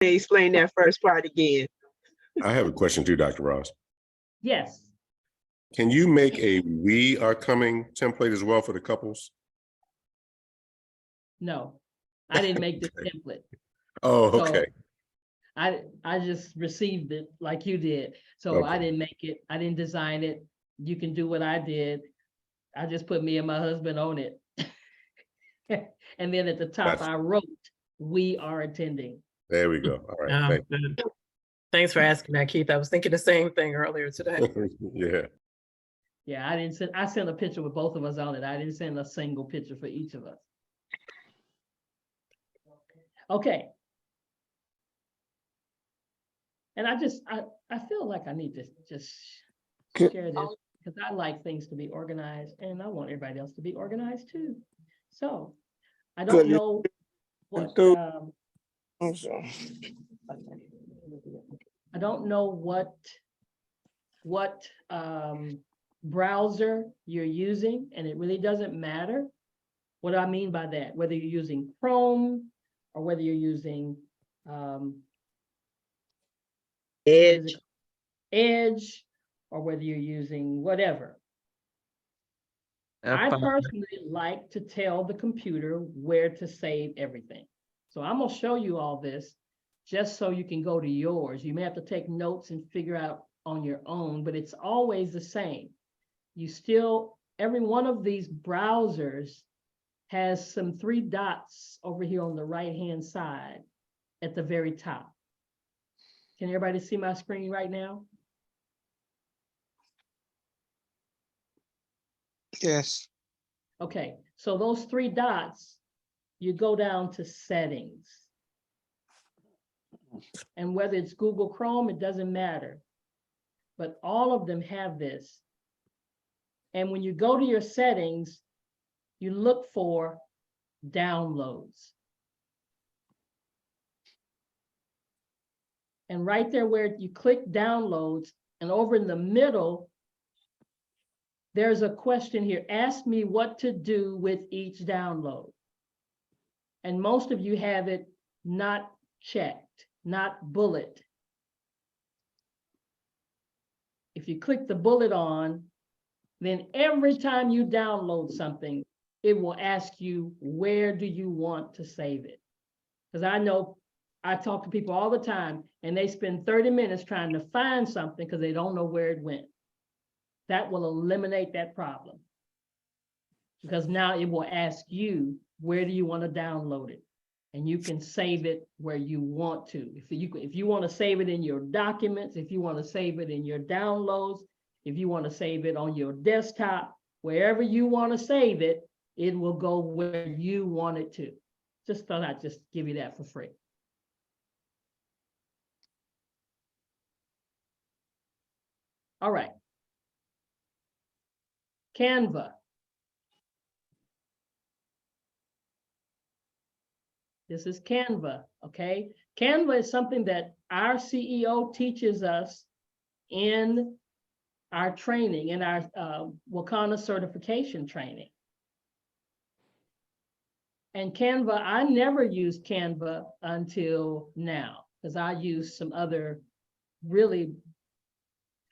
Explain that first part again. I have a question too, Dr. Ross. Yes. Can you make a "We Are Coming" template as well for the couples? No, I didn't make this Okay. template. Oh, So okay. I just received it like you did. So I Okay. didn't make it. I didn't design it. You can do what I did. I just put me and my husband on it. And then at the top, Gotcha. I wrote, "We are attending." There we go. All right. Good. Thanks for asking that, Keith. I was thinking the same thing earlier today. Yeah. Yeah, I sent a picture with both of us on it. I didn't send a single picture for each of us. Okay. And I feel like I need to just share this because I like things to be organized and I want everybody else to be organized too. So I don't know what I don't know what browser you're using, and it really doesn't matter. What do I mean by that? Whether you're using Chrome or whether you're using Edge, or whether you're using whatever. I personally like to tell the computer where to save everything. So I'm gonna show you all this just so you can go to yours. You may have to take notes and figure out on your own, but it's always the same. Every one of these browsers has some 3 dots over here on the right-hand side at the very top. Can everybody see my screen right now? Yes. Okay, so those 3 dots, you go down to settings. And whether it's Google Chrome, it doesn't matter. But all of them have this. And when you go to your settings, you look for downloads. And right there where you click downloads, and over in the middle, there's a question here. Ask me what to do with each download. And most of you have it not checked, not bullet. If you click the bullet on, then every time you download something, it will ask you, where do you want to save it? Because I know I talk to people all the time and they spend 30 minutes trying to find something because they don't know where it went. That will eliminate that problem. Because now it will ask you, where do you want to download it? And you can save it where you want to. If you want to save it in your documents, if you want to save it in your downloads, if you want to save it on your desktop, wherever you want to save it, it will go where you want it to. Just thought I'd just give you that for free. All right. Canva. This is Canva, okay? Canva is something that our CEO teaches us in our training, in our Wakana certification training. And Canva, I never used Canva until now, because I used some other really,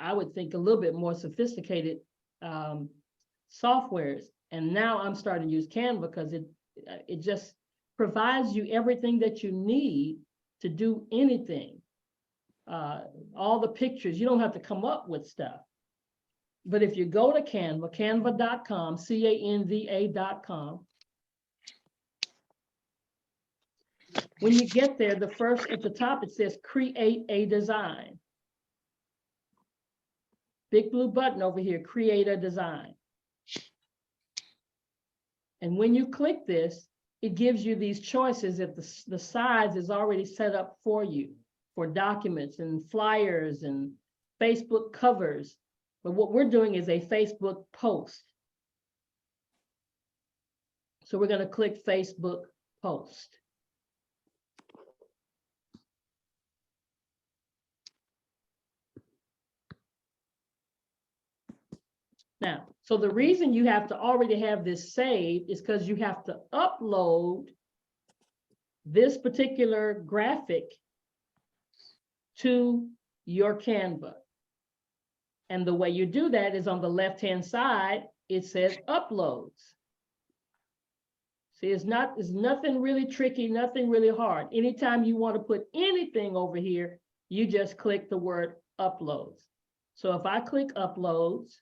I would think, a little bit more sophisticated softwares. And now I'm starting to use Canva because it just provides you everything that you need to do anything. All the pictures, you don't have to come up with stuff. But if you go to Canva, canva.com, canva.com, when you get there, the first at the top, it says create a design. Big blue button over here, create a design. And when you click this, it gives you these choices that the size is already set up for you for documents and flyers and Facebook covers. But what we're doing is a Facebook post. So we're going to click Facebook post. Now, so the reason you have to already have this saved is because you have to upload this particular graphic to your Canva. And the way you do that is on the left-hand side, it says uploads. See, it's nothing really tricky, nothing really hard. Anytime you want to put anything over here, you just click the word uploads. So if I click uploads,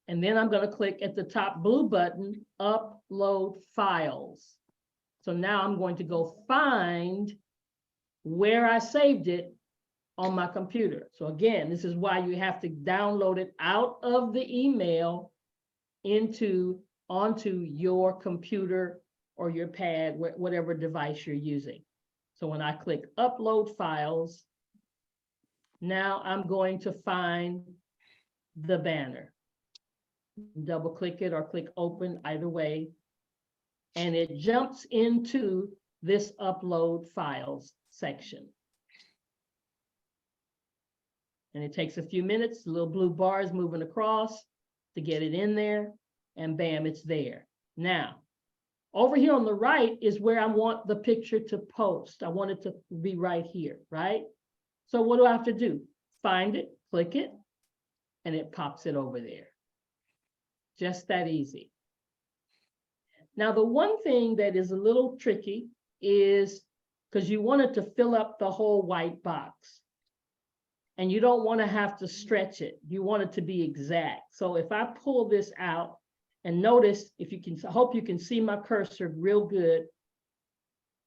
and then I'm going to click at the top blue button, upload files. So now I'm going to go find where I saved it on my computer. So again, this is why you have to download it out of the email onto your computer or your pad, whatever device you're using. So when I click upload files, now I'm going to find the banner. Double click it or click open, either way. And it jumps into this upload files section. And it takes a few minutes, the little blue bar is moving across to get it in there, and bam, it's there. Now, over here on the right is where I want the picture to post. I want it to be right here, right? So what do I have to do? Find it, click it, and it pops it over there. Just that easy. Now, the one thing that is a little tricky is because you want it to fill up the whole white box. And you don't want to have to stretch it. You want it to be exact. So if I pull this out, and notice, if you can, I hope you can see my cursor real good.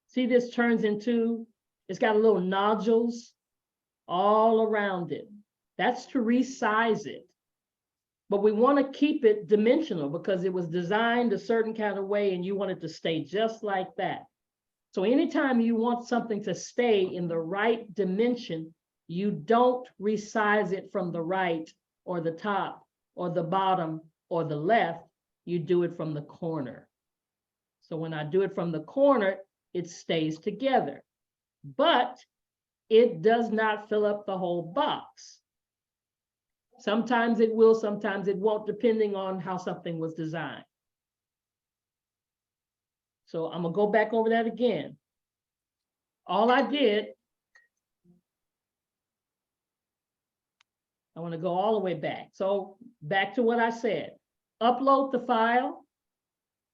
See, this turns into, it's got a little nodules all around it. That's to resize it. But we want to keep it dimensional because it was designed a certain kind of way and you want it to stay just like that. So anytime you want something to stay in the right dimension, you don't resize it from the right or the top or the bottom or the left. You do it from the corner. So when I do it from the corner, it stays together, but it does not fill up the whole box. Sometimes it will, sometimes it won't, depending on how something was designed. So I'm gonna go back over that again. All I did, I want to go all the way back. So back to what I said. Upload the file,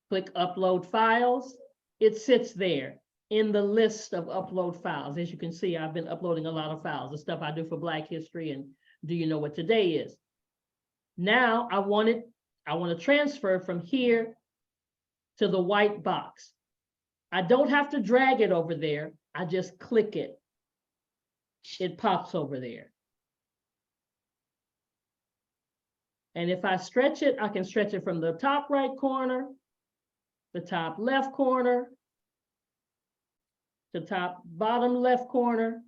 click upload files. It sits there in the list of upload files. As you can see, I've been uploading a lot of files, the stuff I do for Black History and Do You Know What Today Is. Now I want to transfer from here to the white box. I don't have to drag it over there. I just click it. It pops over there. And if I stretch it, I can stretch it from the top right corner, the top left corner, the top bottom left corner,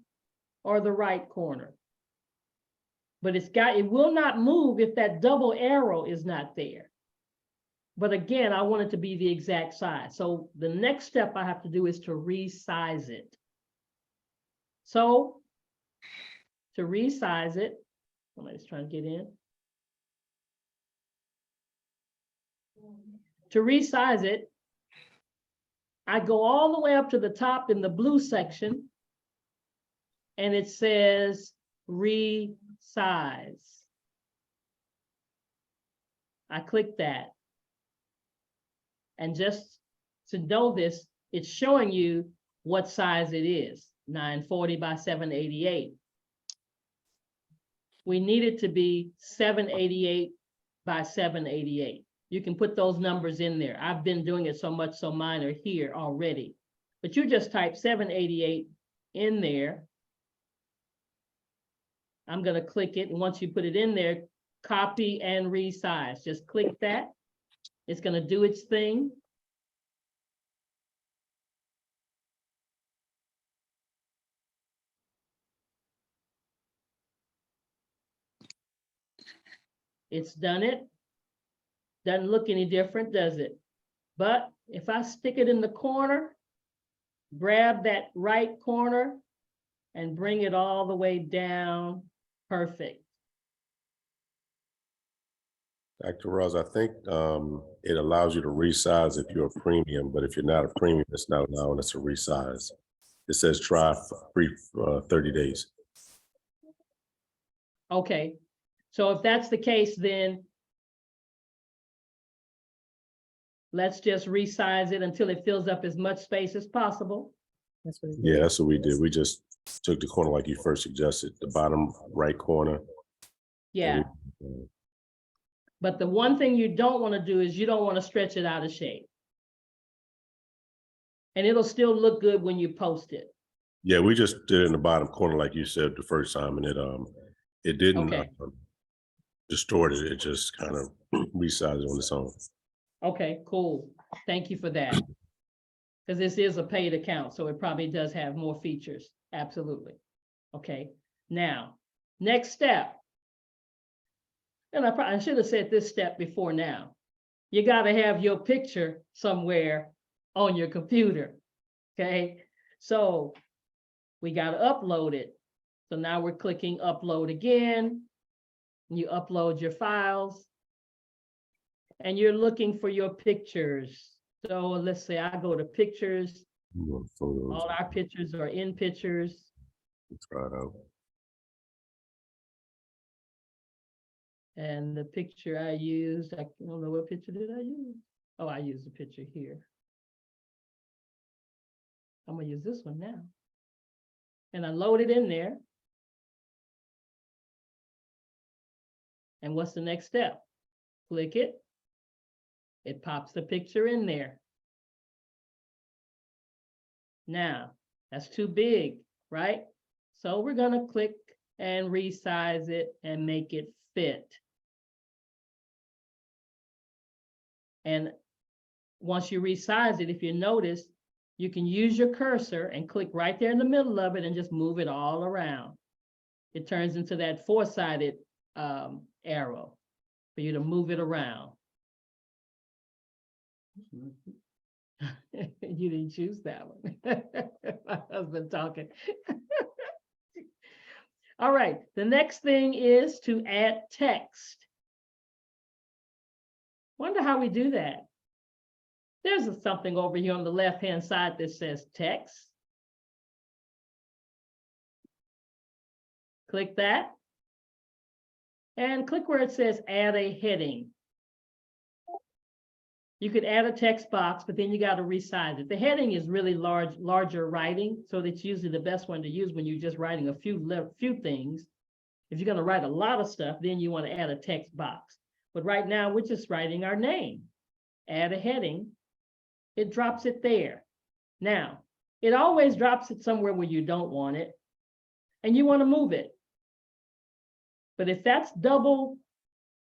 or the right corner. But it will not move if that double arrow is not there. But again, I want it to be the exact size. So the next step I have to do is to resize it. So to resize it, somebody's trying to get in. To resize it, I go all the way up to the top in the blue section, and it says resize. I click that. And just to know this, it's showing you what size it is, 940 by 788. We need it to be 788 by 788. You can put those numbers in there. I've been doing it so much, so mine are here already. But you just type 788 in there. I'm going to click it. And once you put it in there, copy and resize. Just click that. It's going to do its thing. It's done it. Doesn't look any different, does it? But if I stick it in the corner, grab that right corner and bring it all the way down, perfect. Dr. Ross, I think it allows you to resize if you're a premium, but if you're not a premium, it's not allowing us to resize. It says try free 30 days. Okay, so if that's the case, then let's just resize it until it fills up as much space as possible. That's what it Yeah, is. that's what we did. We just took the corner like you first suggested, the bottom right corner. Yeah, but the one thing you don't want to do is you don't want to stretch it out of shape. And it'll still look good when you post it. Yeah, we just did it in the bottom corner like you said the first time, and it didn't Okay. distort it. It just kind of resized it on its own. Okay, cool. Thank you for that. Because this is a paid account, so it probably does have more features. Absolutely. Okay, now, next step. And I should have said this step before now. You got to have your picture somewhere on your computer. Okay, so we got to upload it. So now we're clicking upload again. You upload your files and you're looking for your pictures. So let's say I go to pictures. All our pictures are in pictures. Let's try it out. And the picture I used, I don't know what picture did I use. Oh, I used a picture here. I'm gonna use this one now. And I load it in there. And what's the next step? Click it. It pops the picture in there. Now, that's too big, right? So we're gonna click and resize it and make it fit. And once you resize it, if you notice, you can use your cursor and click right there in the middle of it and just move it all around. It turns into that four-sided arrow for you to move it around. You didn't choose that one. My husband talking. All right, the next thing is to add text. Wonder how we do that. There's something over here on the left-hand side that says text. Click that. And click where it says add a heading. You could add a text box, but then you got to resize it. The heading is really larger writing, so that's usually the best one to use when you're just writing a few things. If you're going to write a lot of stuff, then you want to add a text box. But right now, we're just writing our name. Add a heading. It drops it there. Now, it always drops it somewhere where you don't want it, and you want to move it. But if that's double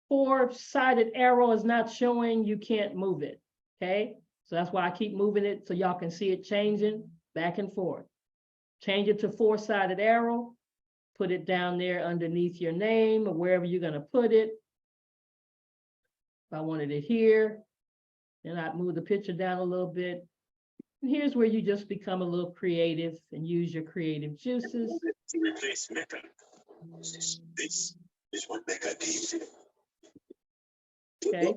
four-sided arrow is not showing, you can't move it, okay? So that's why I keep moving it so y'all can see it changing back and forth. Change it to four-sided arrow, put it down there underneath your name or wherever you're gonna put it. If I wanted it here, then I'd move the picture down a little bit. And here's where you just become a little creative and use your creative juices. Replace Mecca. This is what Mecca did. Okay,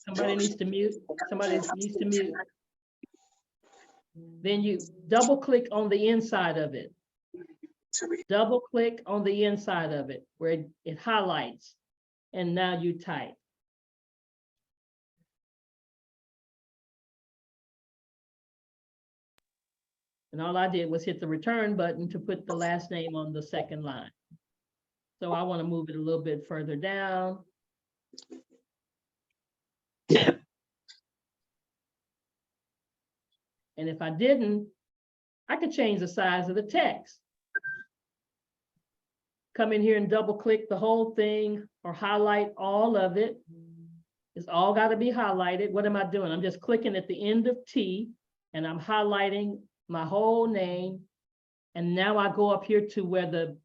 somebody needs to mute. Somebody needs to mute. Then you double click on the inside of it. Double click on the inside of it where it highlights. And now you type. And all I did was hit the return button to put the last name on the second line. So I want to move it a little bit further down. And if I didn't, I could change the size of the text. Come in here and double click the whole thing or highlight all of it. It's all got to be highlighted. What am I doing? I'm just clicking at the end of T and I'm highlighting my whole name. And now I go up here to where the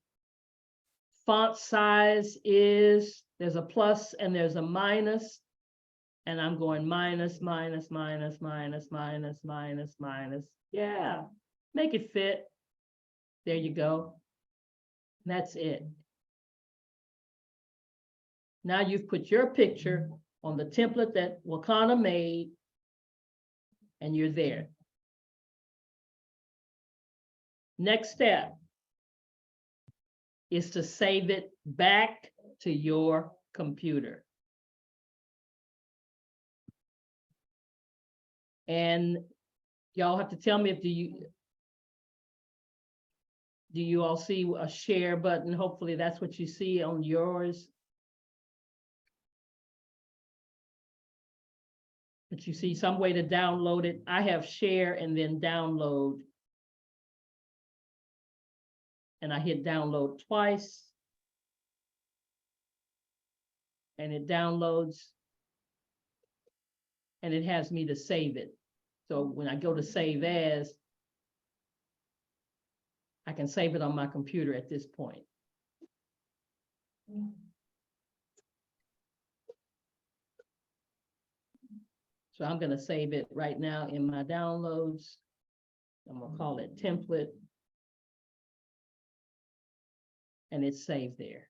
font size is. There's a plus and there's a minus. And I'm going minus, minus, minus, minus, minus, minus, minus. Yeah, make it fit. There you go. That's it. Now you've put your picture on the template that Wakana made, and you're there. Next step is to save it back to your computer. And y'all have to tell me if do you all see a share button? Hopefully that's what you see on yours. But you see some way to download it. I have share and then download. And I hit download twice. And it downloads. And it has me to save it. So when I go to save as, I can save it on my computer at this point. So I'm gonna save it right now in my downloads. I'm gonna call it template. And it's saved there.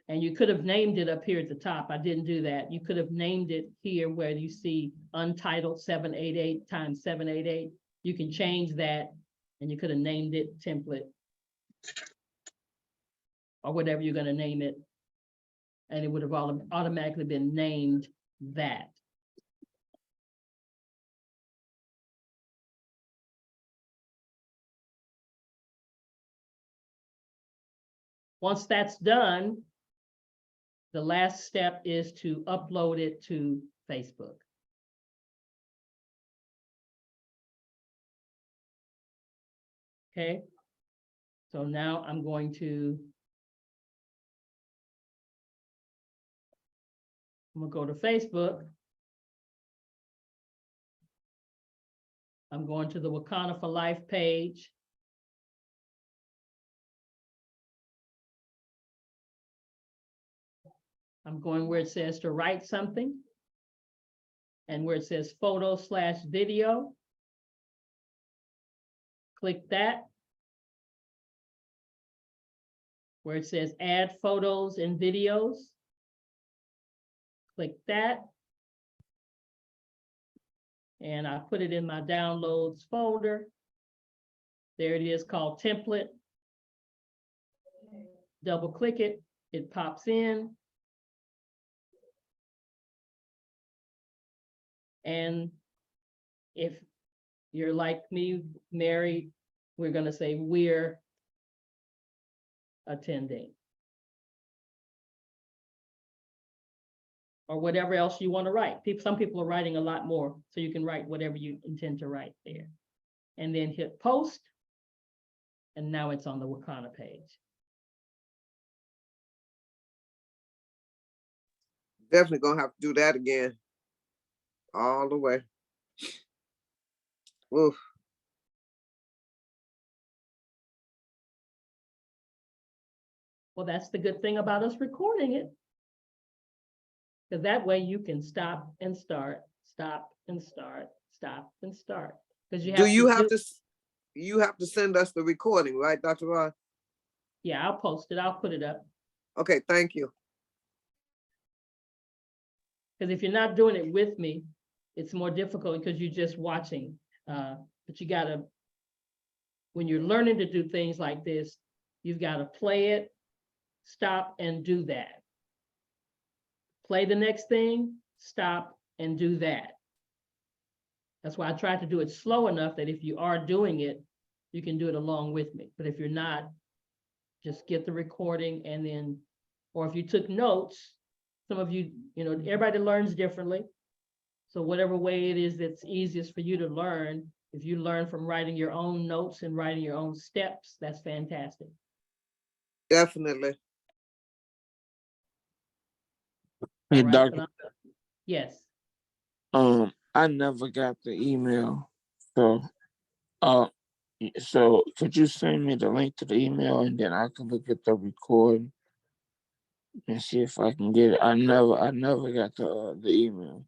And you could have named it up here at the top. I didn't do that. You could have named it here where you see untitled 788 times 788. You can change that and you could have named it template or whatever you're going to name it. And it would have automatically been named that. Once that's done, the last step is to upload it to Facebook. Okay, so now I'm going to go to Facebook. I'm going to the Wakana for Life page. I'm going where it says to write something and where it says photo/video. Click that. Where it says add photos and videos. Click that. And I put it in my downloads folder. There it is called template. Double click it, it pops in. And if you're like me, Mary, we're going to say we're attending. Or whatever else you want to write. Some people are writing a lot more, so you can write whatever you intend to write there. And then hit post. And now it's on the Wakana page. Definitely gonna have to do that again. All the way. Oof. Well, that's the good thing about us recording it. Because that way you can stop and start, stop and start, stop and start. Because Do you have to send us the recording, right, Dr. Rod? Yeah, I'll post it. I'll put it up. Okay, thank you. Because if you're not doing it with me, it's more difficult because you're just watching. But you gotta, when you're learning to do things like this, you've got to play it, stop and do that. Play the next thing, stop and do that. That's why I tried to do it slow enough that if you are doing it, you can do it along with me. But if you're not, just get the recording and then, or if you took notes, some of you, everybody learns differently. So whatever way it is that's easiest for you to learn, if you learn from writing your own notes and writing your own steps, that's fantastic. Definitely. Hey, All right, Doctor. Yes. I never got the email, so could you send me the link to the email and then I can look at the recording and see if I can get it. I never got the email.